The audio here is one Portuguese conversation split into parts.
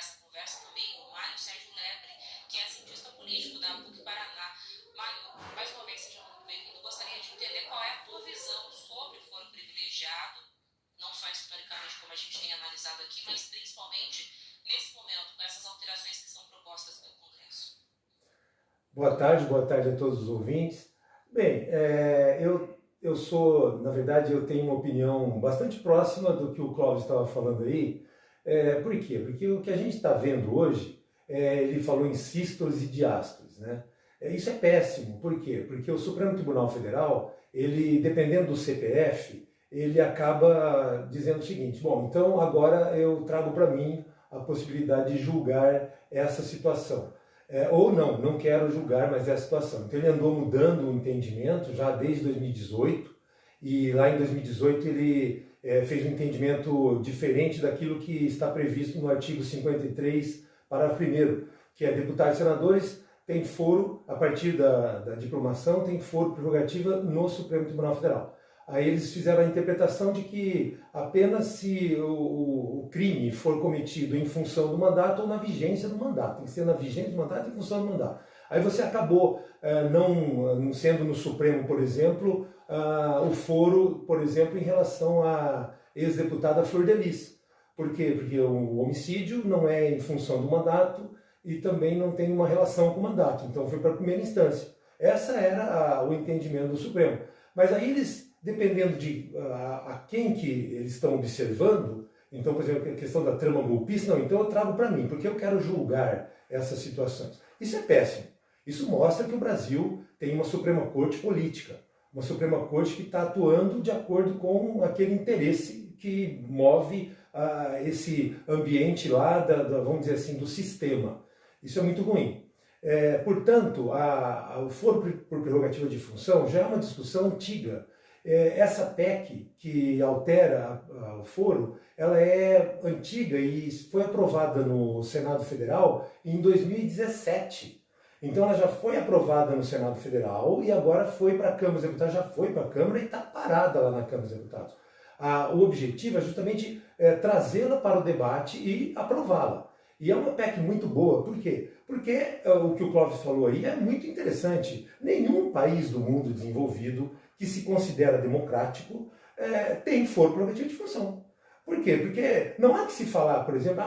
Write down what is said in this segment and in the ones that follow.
essa conversa também o Mário Sérgio Lebre, que é cientista político da PUC Paraná. Mário, mais uma vez seja muito bem-vindo. Gostaria de entender qual é a tua visão sobre o foro privilegiado, não só historicamente como a gente tem analisado aqui, mas principalmente nesse momento, com essas alterações que são propostas pelo Congresso. Boa tarde a todos os ouvintes. Bem, eu sou, na verdade, eu tenho uma opinião bastante próxima do que o Clóvis estava falando aí. Por quê? Porque o que a gente está vendo hoje, ele falou em sístoles e diástoles, né? Isso é péssimo. Por quê? Porque o Supremo Tribunal Federal, ele, dependendo do CPF, ele acaba dizendo o seguinte: bom, então agora eu trago para mim a possibilidade de julgar essa situação. Ou não quero julgar mais essa situação. Então ele andou mudando o entendimento já desde 2018, e lá em 2018 ele fez um entendimento diferente daquilo que está previsto no artigo 53, parágrafo 1º, que é deputados e senadores têm foro, a partir da diplomação, tem foro prerrogativa no Supremo Tribunal Federal. Aí eles fizeram a interpretação de que apenas se o crime for cometido em função do mandato ou na vigência do mandato. Tem que ser na vigência do mandato e em função do mandato. Aí você acabou não sendo no Supremo, por exemplo, o foro, por exemplo, em relação à ex-deputada Flor de Lis. Por quê? Porque o homicídio não é em função do mandato e também não tem uma relação com o mandato. Então foi para a primeira instância. Essa era o entendimento do Supremo. Mas aí eles, dependendo de a quem que eles estão observando, então, por exemplo, a questão da trama golpista, não, então eu trago para mim, porque eu quero julgar essas situações. Isso é péssimo. Isso mostra que o Brasil tem uma Suprema Corte política, uma Suprema Corte que está atuando de acordo com aquele interesse que move esse ambiente lá, vamos dizer assim, do sistema. Isso é muito ruim. Portanto, o foro por prerrogativa de função já é uma discussão antiga. Essa PEC que altera o foro, ela é antiga e foi aprovada no Senado Federal em 2017. Então ela já foi aprovada no Senado Federal e agora foi para a Câmara dos Deputados, já foi para a Câmara e está parada lá na Câmara dos Deputados. O objetivo é justamente trazê-la para o debate e aprová-la. E é uma PEC muito boa. Por quê? Porque o que o Clóvis falou aí é muito interessante. Nenhum país do mundo desenvolvido que se considera democrático tem foro prerrogativa de função. Por quê? Porque não há que se falar, por exemplo,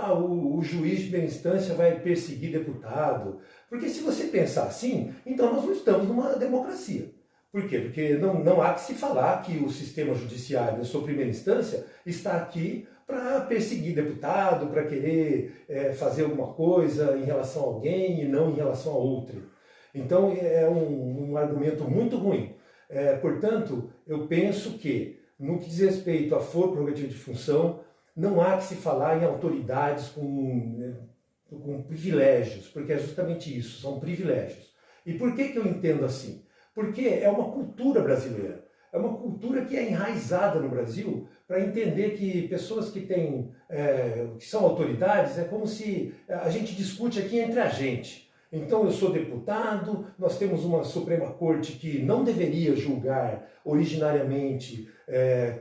o juiz de primeira instância vai perseguir deputado. Porque se você pensar assim, então nós não estamos numa democracia. Por quê? Porque não há que se falar que o sistema judiciário, na sua primeira instância, está aqui para perseguir deputado, para querer fazer alguma coisa em relação a alguém e não em relação a outro. Então é um argumento muito ruim. Portanto, eu penso que, no que diz respeito a foro prerrogativa de função, não há que se falar em autoridades com privilégios, porque é justamente isso, são privilégios. E por que eu entendo assim? Porque é uma cultura brasileira, é uma cultura que é enraizada no Brasil para entender que pessoas que que são autoridades, é como se a gente discute aqui entre a gente. Então eu sou deputado, nós temos uma Suprema Corte que não deveria julgar originariamente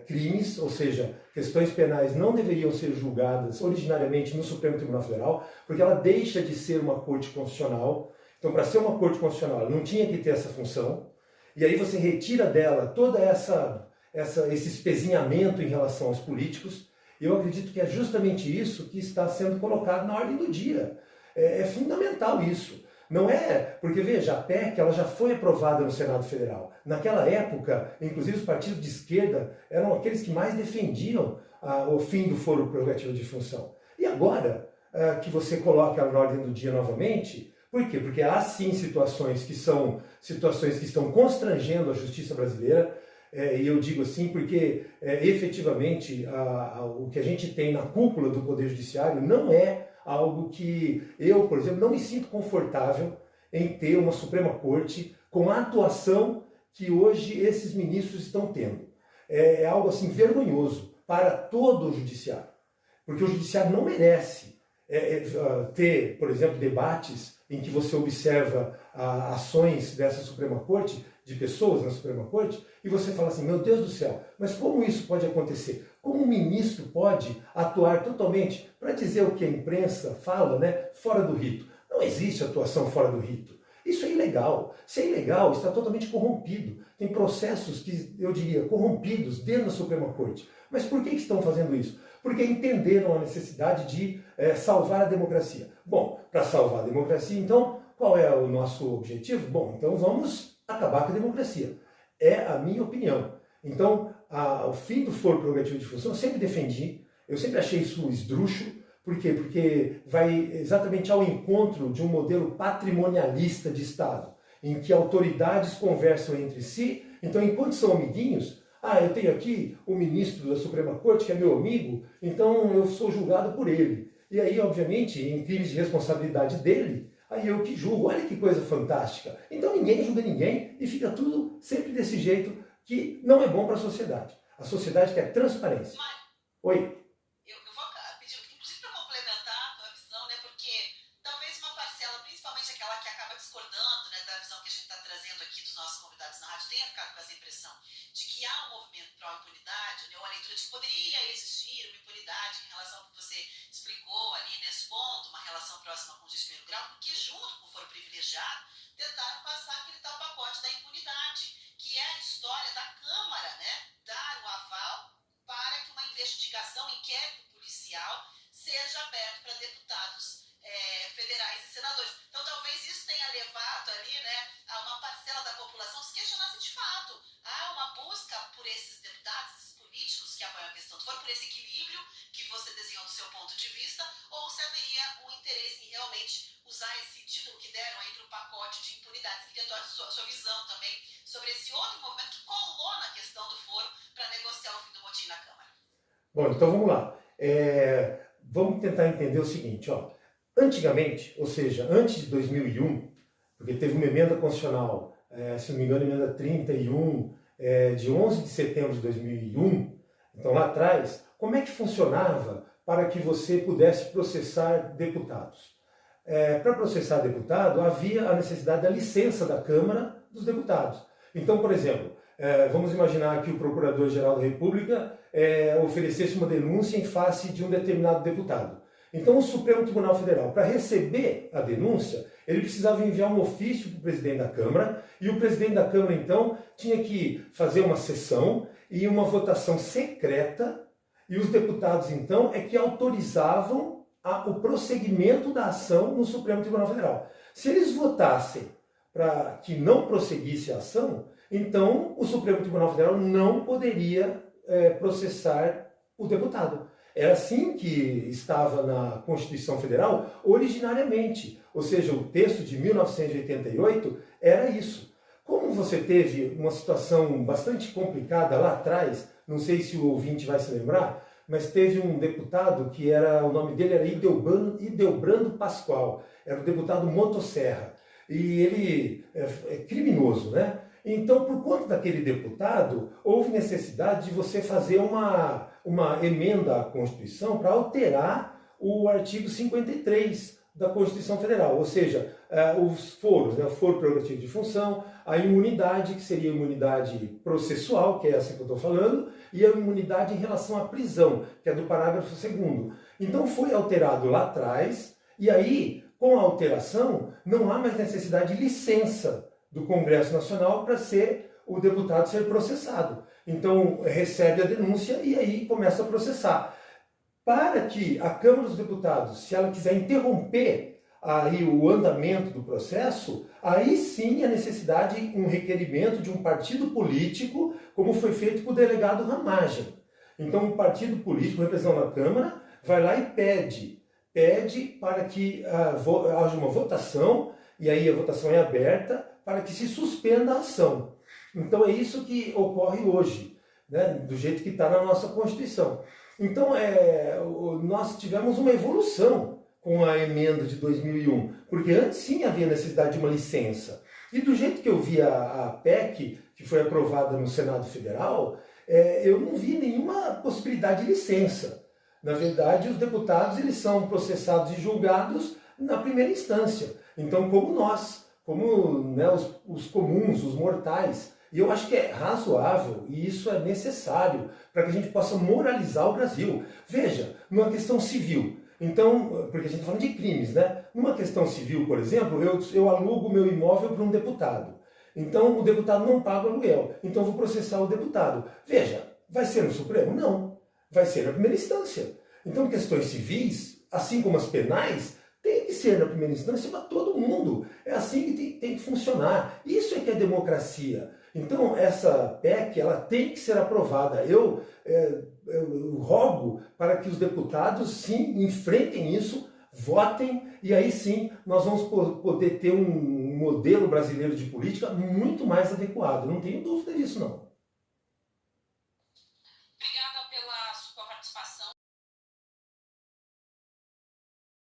crimes, ou seja, questões penais não deveriam ser julgadas originariamente no Supremo Tribunal Federal, porque ela deixa de ser uma corte constitucional. Então, para ser uma corte constitucional, ela não tinha que ter essa função, e aí você retira dela todo esse espezinhamento em relação aos políticos. Eu acredito que é justamente isso que está sendo colocado na ordem do dia. É fundamental isso. Não é, porque veja, a PEC ela já foi aprovada no Senado Federal. Naquela época, inclusive os partidos de esquerda eram aqueles que mais defendiam o fim do foro prerrogativa de função. E agora que você coloca ela na ordem do dia novamente, por quê? Porque há sim situações que estão constrangendo a justiça brasileira, e eu digo assim porque efetivamente o que a gente tem na cúpula do Poder Judiciário não é algo que eu, por exemplo, não me sinto confortável em ter uma Suprema Corte com a atuação que hoje esses ministros estão tendo. É algo assim vergonhoso para todo o Judiciário, porque o Judiciário não merece ter, por exemplo, debates em que você observa ações dessa Suprema Corte, de pessoas na Suprema Corte, e você fala assim, meu Deus do céu, mas como isso pode acontecer? Como um ministro pode atuar totalmente, para dizer o que a imprensa fala, né, fora do rito? Não existe atuação fora do rito. Isso é ilegal. Se é ilegal, está totalmente corrompido. Tem processos que, eu diria, corrompidos dentro da Suprema Corte. Mas por que estão fazendo isso? Porque entenderam a necessidade de salvar a democracia. Bom, para salvar a democracia, então, qual é o nosso objetivo? Bom, então vamos acabar com a democracia. É a minha opinião. Então, o fim do foro prerrogativo de função eu sempre defendi, eu sempre achei isso esdrúxulo. Por quê? Porque vai exatamente ao encontro de um modelo patrimonialista de Estado, em que autoridades conversam entre si. Então, enquanto são amiguinhos, eu tenho aqui o ministro da Suprema Corte, que é meu amigo, então eu sou julgado por ele. E aí, obviamente, em crimes de responsabilidade dele, aí eu que julgo. Olha que coisa fantástica. Então ninguém julga ninguém e fica tudo sempre desse jeito que não é bom para a sociedade. A sociedade quer transparência. Oi? Poderia existir uma impunidade em relação ao que você explicou ali nesse ponto, uma relação próxima com o juiz de primeiro grau, porque junto com o foro privilegiado, tentaram passar aquele tal pacote da impunidade, que é a história da Câmara, né, dar o aval para que uma investigação, inquérito policial, seja aberto para deputados federais e senadores. Então talvez isso tenha levado ali, né, a uma parcela da população se questionasse de fato. Há uma busca por esses deputados, políticos que apoiam a questão do foro, por esse equilíbrio que você desenhou do seu ponto de vista, ou se haveria um interesse em realmente usar esse título que deram aí para o pacote de impunidade. Queria a sua visão também sobre esse outro movimento que colou na questão do foro para negociar o fim do motim na Câmara. Bom, então vamos lá. Vamos tentar entender o seguinte, ó. Antigamente, ou seja, antes de 2001, porque teve uma emenda constitucional, se não me engano, emenda 31, de 11 de setembro de 2001, então lá atrás, como é que funcionava para que você pudesse processar deputados? Para processar deputado, havia a necessidade da licença da Câmara dos Deputados. Então, por exemplo, vamos imaginar que o Procurador-Geral da República oferecesse uma denúncia em face de um determinado deputado. Então, o Supremo Tribunal Federal, para receber a denúncia, ele precisava enviar um ofício para o presidente da Câmara, e o presidente da Câmara, então, tinha que fazer uma sessão e uma votação secreta, e os deputados, então, é que autorizavam o prosseguimento da ação no Supremo Tribunal Federal. Se eles votassem para que não prosseguisse a ação, então o Supremo Tribunal Federal não poderia processar o deputado. Era assim que estava na Constituição Federal originariamente, ou seja, o texto de 1988 era isso. Como você teve uma situação bastante complicada lá atrás, não sei se o ouvinte vai se lembrar, mas teve um deputado que o nome dele era Ildebrando Pascoal, era o deputado Motosserra, e ele é criminoso, né? Então, por conta daquele deputado, houve necessidade de você fazer uma emenda à Constituição para alterar o artigo 53 da Constituição Federal, ou seja, os foros, né, o foro prerrogativo de função, a imunidade, que seria a imunidade processual, que é essa que eu estou falando, e a imunidade em relação à prisão, que é do parágrafo 2º. Então foi alterado lá atrás, e aí, com a alteração, não há mais necessidade de licença do Congresso Nacional para o deputado ser processado. Então recebe a denúncia e aí começa a processar. Para que a Câmara dos Deputados, se ela quiser interromper aí o andamento do processo, aí sim a necessidade de um requerimento de um partido político, como foi feito com o delegado Ramagem. Então um partido político, representando a Câmara, vai lá e pede para que haja uma votação, e aí a votação é aberta, para que se suspenda a ação. Então é isso que ocorre hoje, né, do jeito que está na nossa Constituição. Então nós tivemos uma evolução com a emenda de 2001, porque antes sim havia necessidade de uma licença. E do jeito que eu vi a PEC, que foi aprovada no Senado Federal, eu não vi nenhuma possibilidade de licença. Na verdade, os deputados eles são processados e julgados na primeira instância. Então, como nós, como, né, os comuns, os mortais. E eu acho que é razoável e isso é necessário para que a gente possa moralizar o Brasil. Veja, numa questão civil, então, porque a gente está falando de crimes, né? Numa questão civil, por exemplo, eu alugo meu imóvel para um deputado. Então, o deputado não paga o aluguel. Então, eu vou processar o deputado. Veja, vai ser no Supremo? Não. Vai ser na primeira instância. Então, questões civis, assim como as penais, tem que ser na primeira instância para todo mundo. É assim que tem que funcionar. Isso é que é democracia. Então, essa PEC, ela tem que ser aprovada. Eu rogo para que os deputados, sim, enfrentem isso, votem, e aí sim nós vamos poder ter um modelo brasileiro de política muito mais adequado. Não tenho dúvida disso, não.